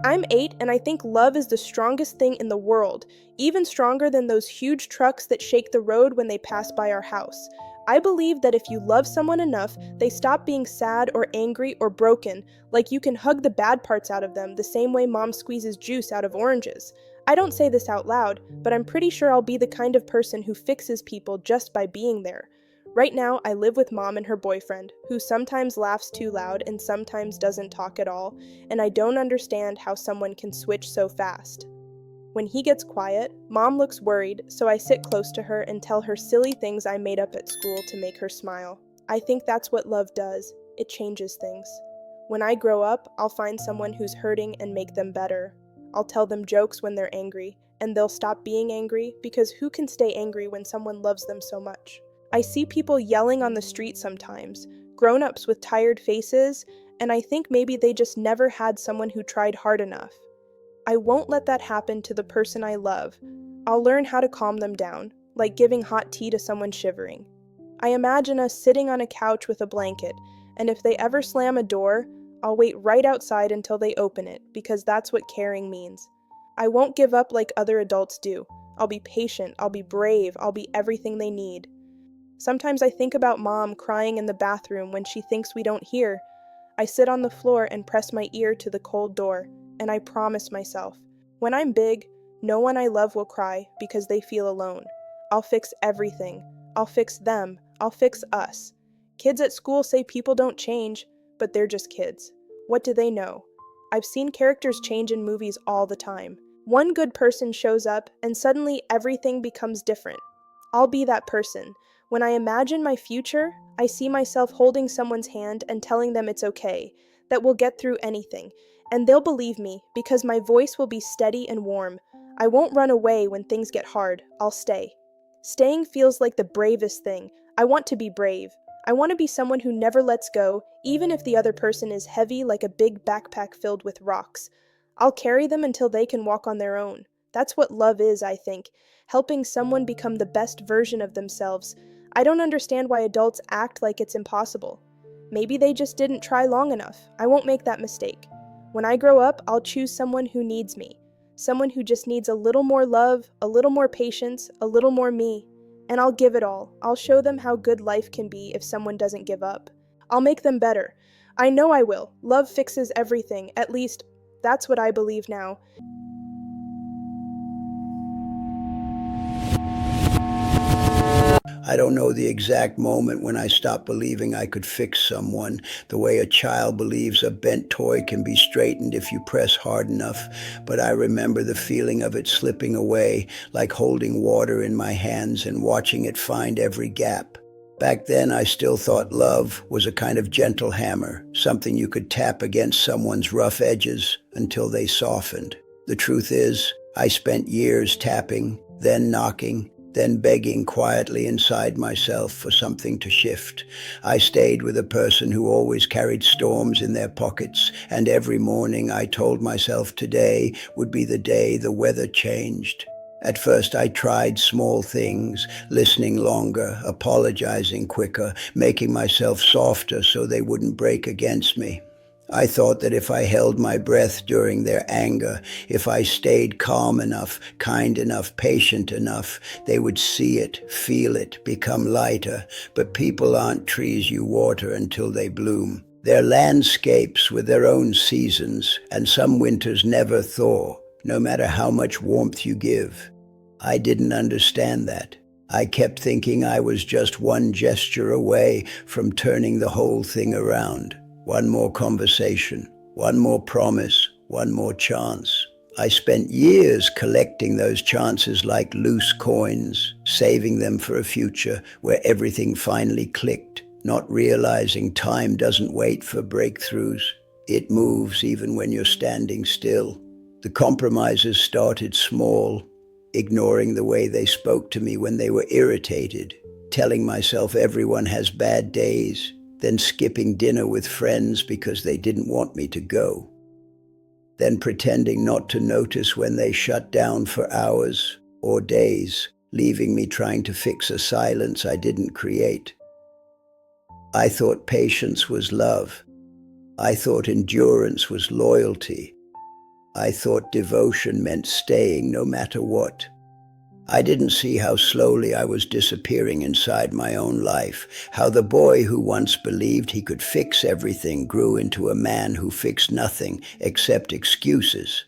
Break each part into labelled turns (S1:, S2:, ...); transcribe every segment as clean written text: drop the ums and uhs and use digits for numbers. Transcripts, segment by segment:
S1: I'm 8 and I think love is the strongest thing in the world, even stronger than those huge trucks that shake the road when they pass by our house. I believe that if you love someone enough, they stop being sad or angry or broken, like you can hug the bad parts out of them the same way mom squeezes juice out of oranges. I don't say this out loud, but I'm pretty sure I'll be the kind of person who fixes people just by being there. Right now, I live with mom and her boyfriend, who sometimes laughs too loud and sometimes doesn't talk at all, and I don't understand how someone can switch so fast. When he gets quiet, mom looks worried, so I sit close to her and tell her silly things I made up at school to make her smile. I think that's what love does. It changes things. When I grow up, I'll find someone who's hurting and make them better. I'll tell them jokes when they're angry, and they'll stop being angry because who can stay angry when someone loves them so much? I see people yelling on the street sometimes, grown-ups with tired faces, and I think maybe they just never had someone who tried hard enough. I won't let that happen to the person I love. I'll learn how to calm them down, like giving hot tea to someone shivering. I imagine us sitting on a couch with a blanket, and if they ever slam a door, I'll wait right outside until they open it, because that's what caring means. I won't give up like other adults do. I'll be patient, I'll be brave, I'll be everything they need. Sometimes I think about mom crying in the bathroom when she thinks we don't hear. I sit on the floor and press my ear to the cold door, and I promise myself, when I'm big, no one I love will cry because they feel alone. I'll fix everything. I'll fix them. I'll fix us. Kids at school say people don't change, but they're just kids. What do they know? I've seen characters change in movies all the time. One good person shows up, and suddenly everything becomes different. I'll be that person. When I imagine my future, I see myself holding someone's hand and telling them it's okay, that we'll get through anything, and they'll believe me because my voice will be steady and warm. I won't run away when things get hard. I'll stay. Staying feels like the bravest thing. I want to be brave. I want to be someone who never lets go, even if the other person is heavy like a big backpack filled with rocks. I'll carry them until they can walk on their own. That's what love is, I think, helping someone become the best version of themselves. I don't understand why adults act like it's impossible. Maybe they just didn't try long enough. I won't make that mistake. When I grow up, I'll choose someone who needs me. Someone who just needs a little more love, a little more patience, a little more me. And I'll give it all. I'll show them how good life can be if someone doesn't give up. I'll make them better. I know I will. Love fixes everything. At least, that's what I believe now.
S2: I don't know the exact moment when I stopped believing I could fix someone, the way a child believes a bent toy can be straightened if you press hard enough, but I remember the feeling of it slipping away, like holding water in my hands and watching it find every gap. Back then, I still thought love was a kind of gentle hammer, something you could tap against someone's rough edges until they softened. The truth is, I spent years tapping, then knocking, then begging quietly inside myself for something to shift. I stayed with a person who always carried storms in their pockets, and every morning I told myself today would be the day the weather changed. At first I tried small things, listening longer, apologizing quicker, making myself softer so they wouldn't break against me. I thought that if I held my breath during their anger, if I stayed calm enough, kind enough, patient enough, they would see it, feel it, become lighter. But people aren't trees you water until they bloom. They're landscapes with their own seasons, and some winters never thaw, no matter how much warmth you give. I didn't understand that. I kept thinking I was just one gesture away from turning the whole thing around. One more conversation, one more promise, one more chance. I spent years collecting those chances like loose coins, saving them for a future where everything finally clicked, not realizing time doesn't wait for breakthroughs. It moves even when you're standing still. The compromises started small, ignoring the way they spoke to me when they were irritated, telling myself everyone has bad days, then skipping dinner with friends because they didn't want me to go, then pretending not to notice when they shut down for hours or days, leaving me trying to fix a silence I didn't create. I thought patience was love. I thought endurance was loyalty. I thought devotion meant staying no matter what. I didn't see how slowly I was disappearing inside my own life, how the boy who once believed he could fix everything grew into a man who fixed nothing except excuses.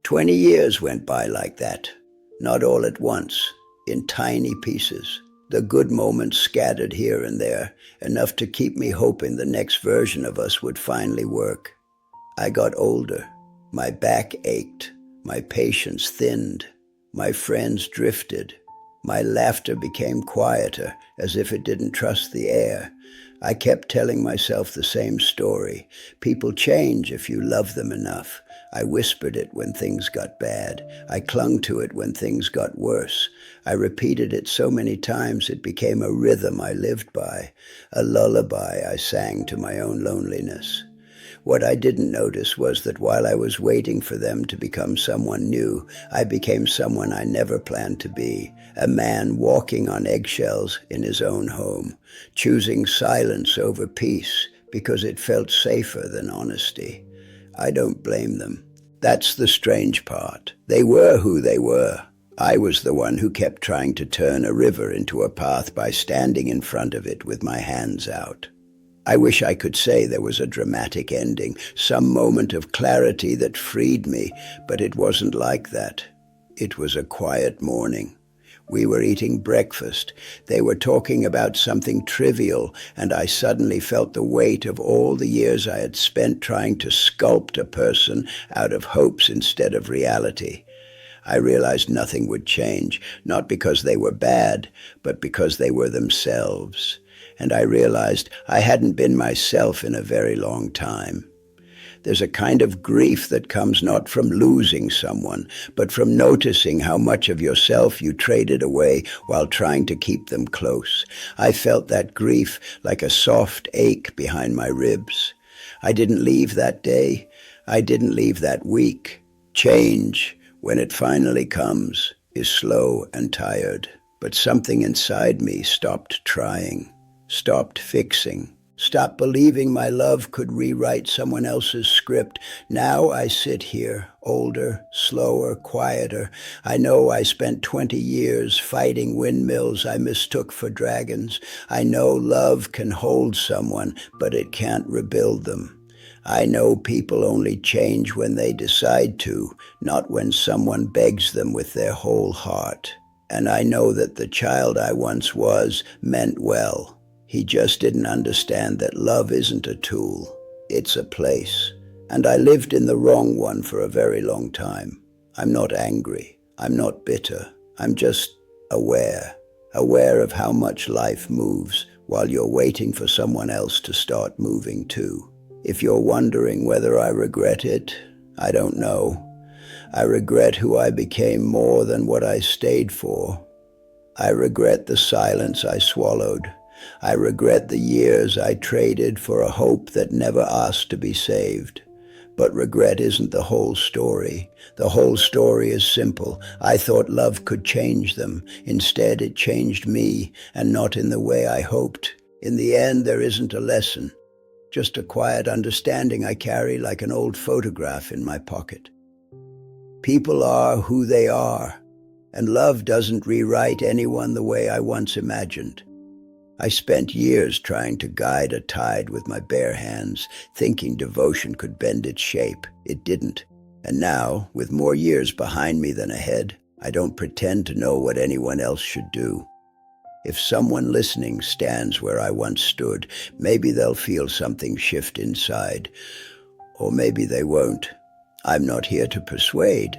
S2: 20 years went by like that, not all at once, in tiny pieces. The good moments scattered here and there, enough to keep me hoping the next version of us would finally work. I got older. My back ached. My patience thinned. My friends drifted. My laughter became quieter, as if it didn't trust the air. I kept telling myself the same story. People change if you love them enough. I whispered it when things got bad. I clung to it when things got worse. I repeated it so many times it became a rhythm I lived by, a lullaby I sang to my own loneliness. What I didn't notice was that while I was waiting for them to become someone new, I became someone I never planned to be, a man walking on eggshells in his own home, choosing silence over peace because it felt safer than honesty. I don't blame them. That's the strange part. They were who they were. I was the one who kept trying to turn a river into a path by standing in front of it with my hands out. I wish I could say there was a dramatic ending, some moment of clarity that freed me, but it wasn't like that. It was a quiet morning. We were eating breakfast. They were talking about something trivial, and I suddenly felt the weight of all the years I had spent trying to sculpt a person out of hopes instead of reality. I realized nothing would change, not because they were bad, but because they were themselves. And I realized I hadn't been myself in a very long time. There's a kind of grief that comes not from losing someone, but from noticing how much of yourself you traded away while trying to keep them close. I felt that grief like a soft ache behind my ribs. I didn't leave that day. I didn't leave that week. Change, when it finally comes, is slow and tired. But something inside me stopped trying. Stopped fixing, stopped believing my love could rewrite someone else's script. Now I sit here, older, slower, quieter. I know I spent 20 years fighting windmills I mistook for dragons. I know love can hold someone, but it can't rebuild them. I know people only change when they decide to, not when someone begs them with their whole heart. And I know that the child I once was meant well. He just didn't understand that love isn't a tool, it's a place. And I lived in the wrong one for a very long time. I'm not angry, I'm not bitter, I'm just aware of how much life moves while you're waiting for someone else to start moving too. If you're wondering whether I regret it, I don't know. I regret who I became more than what I stayed for. I regret the silence I swallowed. I regret the years I traded for a hope that never asked to be saved. But regret isn't the whole story. The whole story is simple. I thought love could change them. Instead, it changed me, and not in the way I hoped. In the end, there isn't a lesson, just a quiet understanding I carry like an old photograph in my pocket. People are who they are, and love doesn't rewrite anyone the way I once imagined. I spent years trying to guide a tide with my bare hands, thinking devotion could bend its shape. It didn't. And now, with more years behind me than ahead, I don't pretend to know what anyone else should do. If someone listening stands where I once stood, maybe they'll feel something shift inside. Or maybe they won't. I'm not here to persuade.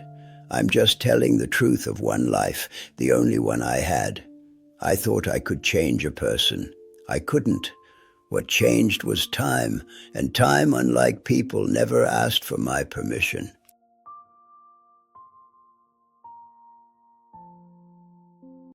S2: I'm just telling the truth of one life, the only one I had. I thought I could change a person. I couldn't. What changed was time, and time, unlike people, never asked for my permission.